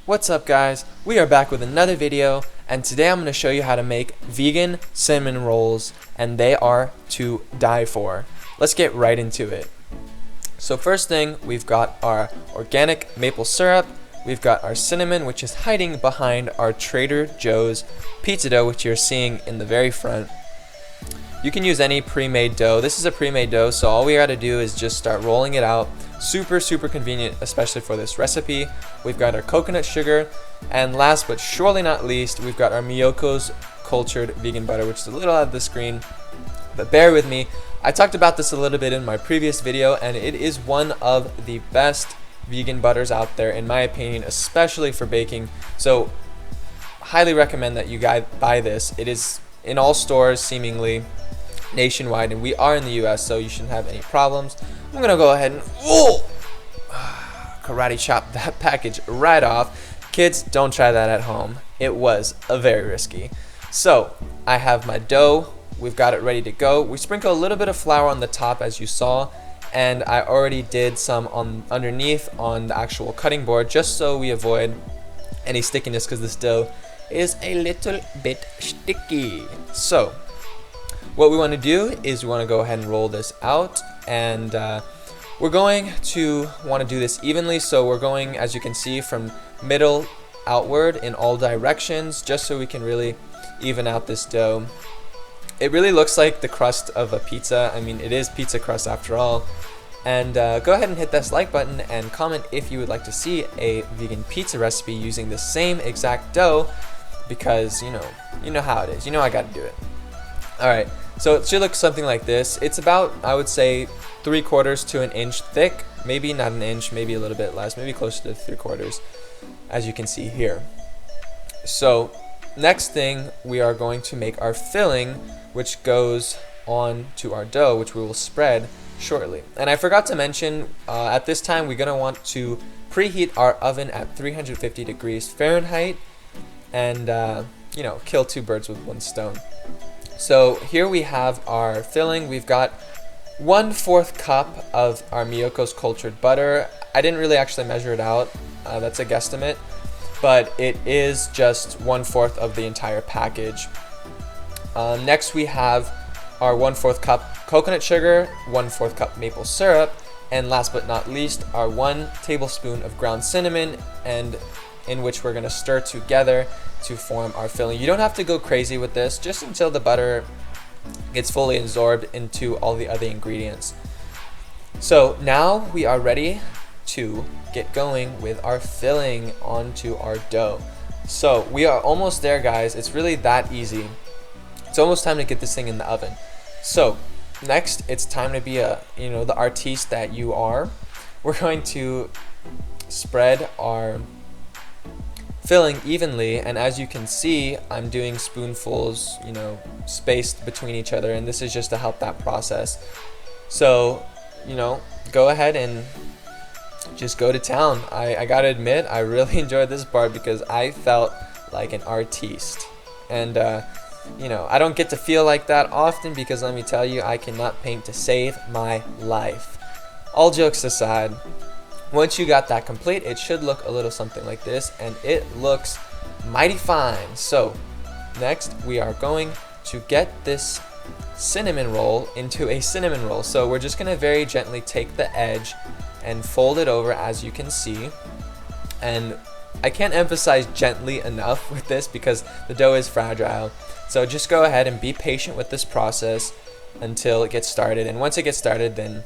What's up guys, we are back with another video, and today I'm going to show you how to make vegan cinnamon rolls, and they are to die for. Let's get right into it. So first thing, we've got our organic maple syrup, we've got our cinnamon, which is hiding behind our Trader Joe's pizza dough, which you're seeing in the very front. You can use any pre-made dough. This is a pre-made dough, so all we gotta do is just start rolling it out. Super convenient, especially for this recipe. We've got our coconut sugar, and last but surely not least, we've got our Miyoko's cultured vegan butter, which is a little out of the screen, but bear with me. I talked about this a little bit in my previous video, and it is one of the best vegan butters out there in my opinion, especially for baking. So highly recommend that you guys buy this. It is in all stores seemingly nationwide, and we are in the US, so you shouldn't have any problems. I'm gonna go ahead and karate chop that package right off. Kids, don't try that at home. It was very risky. So I have my dough, we've got it ready to go. We sprinkle a little bit of flour on the top as you saw, and I already did some on underneath on the actual cutting board, just so we avoid any stickiness, because this dough is a little bit sticky. So what we want to do is we want to go ahead and roll this out, and we're going to want to do this evenly. So we're going, as you can see, from middle outward in all directions, just so we can really even out this dough. It really looks like the crust of a pizza. I mean, it is pizza crust after all. And go ahead and hit that like button and comment if you would like to see a vegan pizza recipe using the same exact dough, because you know how it is. You know I gotta do it. Alright, so it should look something like this. It's about, I would say, 3/4 to an inch thick. Maybe not an inch, maybe a little bit less, maybe closer to 3/4, as you can see here. So next thing, we are going to make our filling, which goes on to our dough, which we will spread shortly. And I forgot to mention, at this time we're going to want to preheat our oven at 350 degrees Fahrenheit, and kill two birds with one stone. So here we have our filling. We've got 1/4 cup of our Miyoko's cultured butter. I didn't really actually measure it out, that's a guesstimate, but it is just 1/4 of the entire package. Next we have our 1/4 cup coconut sugar, 1/4 cup maple syrup, and last but not least, our 1 tablespoon of ground cinnamon, and in which we're going to stir together to form our filling. You don't have to go crazy with this, just until the butter gets fully absorbed into all the other ingredients. So now we are ready to get going with our filling onto our dough. So we are almost there, guys. It's really that easy. It's almost time to get this thing in the oven. So next, it's time to be the artiste that you are. We're going to spread our filling evenly, and as you can see, I'm doing spoonfuls, spaced between each other, and this is just to help that process. So, go ahead and just go to town. I gotta admit, I really enjoyed this part because I felt like an artiste, and I don't get to feel like that often, because let me tell you, I cannot paint to save my life. All jokes aside, once you got that complete, it should look a little something like this, and it looks mighty fine. So next, we are going to get this cinnamon roll into a cinnamon roll. So we're just going to very gently take the edge and fold it over, as you can see. And I can't emphasize gently enough with this, because the dough is fragile. So just go ahead and be patient with this process until it gets started. And once it gets started, then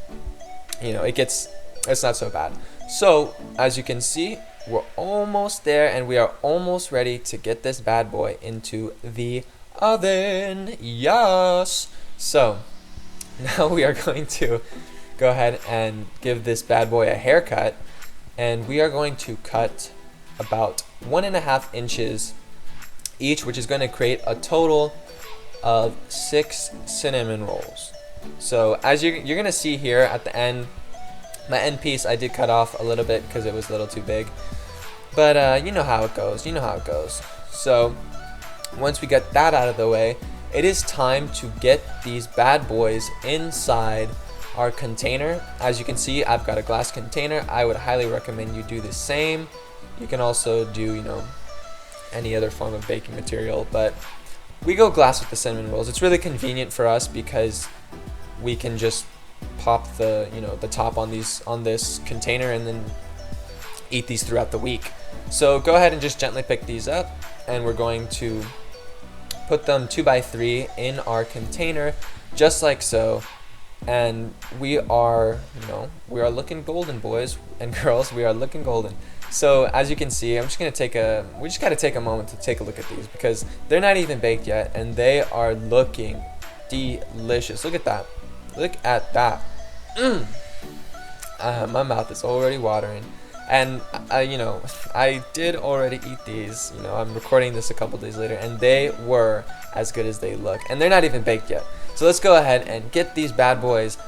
it's not so bad. So as you can see, we're almost there, and we are almost ready to get this bad boy into the oven. Yes. So now we are going to go ahead and give this bad boy a haircut, and we are going to cut about 1.5 inches each, which is going to create a total of 6 cinnamon rolls. So as you're going to see here at the end, my end piece I did cut off a little bit because it was a little too big, but you know how it goes. So once we get that out of the way, it is time to get these bad boys inside our container. As you can see, I've got a glass container. I would highly recommend you do the same. You can also do, any other form of baking material, but we go glass with the cinnamon rolls. It's really convenient for us because we can just pop the top on this container and then eat these throughout the week. So go ahead and just gently pick these up, and we're going to put them 2x3 in our container, just like so. And we are looking golden, boys and girls. We are looking golden. So as you can see, we just gotta take a moment to take a look at these because they're not even baked yet, and they are looking delicious. Look at that. Look at that. My mouth is already watering. And I did already eat these. I'm recording this a couple days later, and they were as good as they look, and they're not even baked yet. So let's go ahead and get these bad boys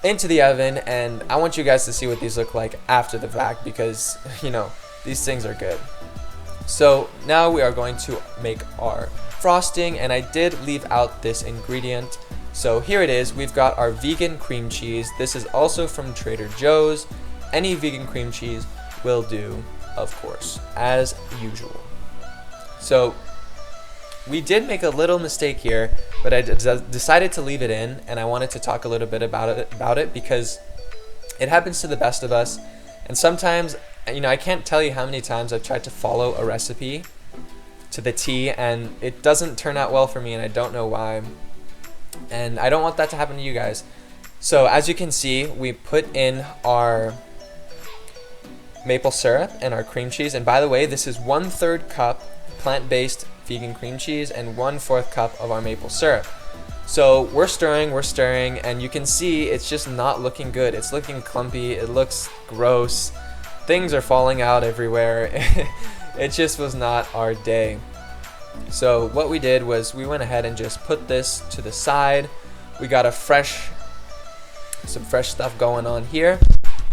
into the oven, and I want you guys to see what these look like after the fact because these things are good. So now we are going to make our frosting, and I did leave out this ingredient. So here it is. We've got our vegan cream cheese. This is also from Trader Joe's. Any vegan cream cheese will do, of course, as usual. So we did make a little mistake here, but I decided to leave it in, and I wanted to talk a little bit about it because it happens to the best of us. And sometimes, I can't tell you how many times I've tried to follow a recipe to the T, and it doesn't turn out well for me, and I don't know why. And I don't want that to happen to you guys. So as you can see, we put in our maple syrup and our cream cheese. And by the way, this is 1/3 cup plant-based vegan cream cheese and 1/4 cup of our maple syrup. So we're stirring, and you can see it's just not looking good. It's looking clumpy. It looks gross. Things are falling out everywhere. It just was not our day. So what we did was we went ahead and just put this to the side. We got some fresh stuff going on here.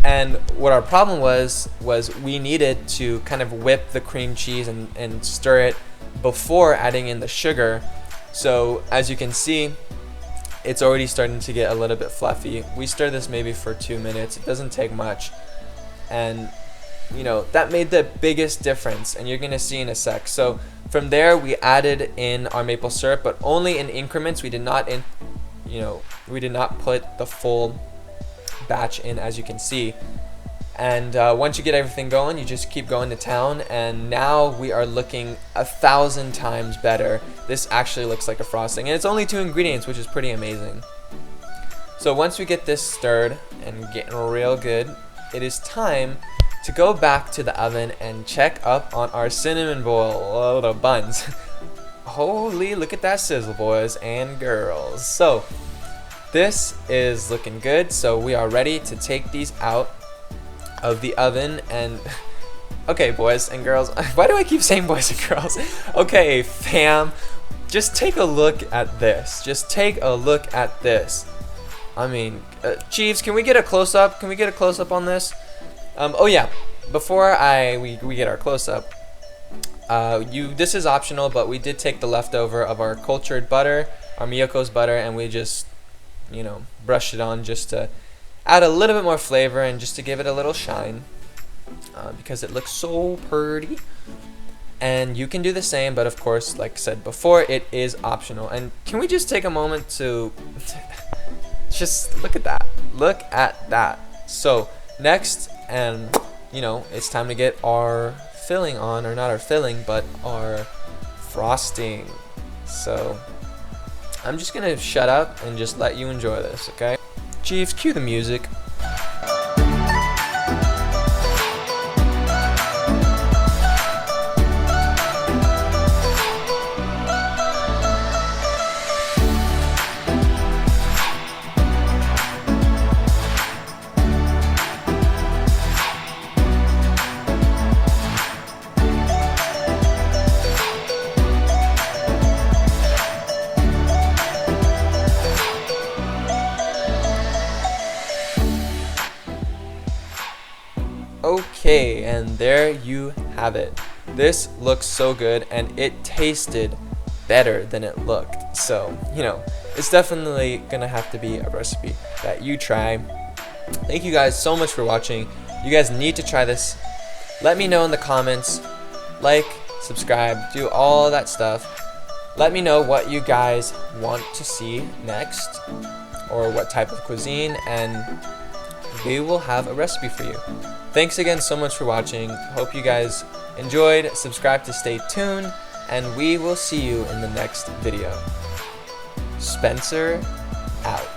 And what our problem was we needed to kind of whip the cream cheese and stir it before adding in the sugar. So as you can see, it's already starting to get a little bit fluffy. We stir this maybe for 2 minutes. It doesn't take much. And that made the biggest difference, and you're gonna see in a sec. So from there we added in our maple syrup, but only in increments. We did not put the full batch in, as you can see. And once you get everything going, you just keep going to town, and now we are looking 1,000 times better. This actually looks like a frosting, and it's only 2 ingredients, which is pretty amazing. So once we get this stirred and getting real good, it is time to go back to the oven and check up on our cinnamon buns. Holy, look at that sizzle, boys and girls. So this is looking good. So we are ready to take these out of the oven. And okay, boys and girls, why do I keep saying boys and girls? Okay, fam, just take a look at this. Just take a look at this. I mean, Chiefs, can we get a close-up? Can we get a close-up on this? Oh yeah, before we get our close-up, this is optional, but we did take the leftover of our cultured butter, our Miyoko's butter, and we just, brushed it on just to add a little bit more flavor and just to give it a little shine, because it looks so pretty. And you can do the same, but of course, like I said before, it is optional. And can we just take a moment to just look at that? Look at that. So next, and it's time to get our filling on, or not our filling, but our frosting. So I'm just gonna shut up and just let you enjoy this, okay? Chiefs, cue the music. Okay, and there you have it. This looks so good, and it tasted better than it looked. So, it's definitely gonna have to be a recipe that you try. Thank you guys so much for watching. You guys need to try this Let me know in the comments, like, subscribe, do all that stuff. Let me know what you guys want to see next, or what type of cuisine, and we will have a recipe for you. Thanks again so much for watching. Hope you guys enjoyed. Subscribe to stay tuned, and we will see you in the next video. Spencer out.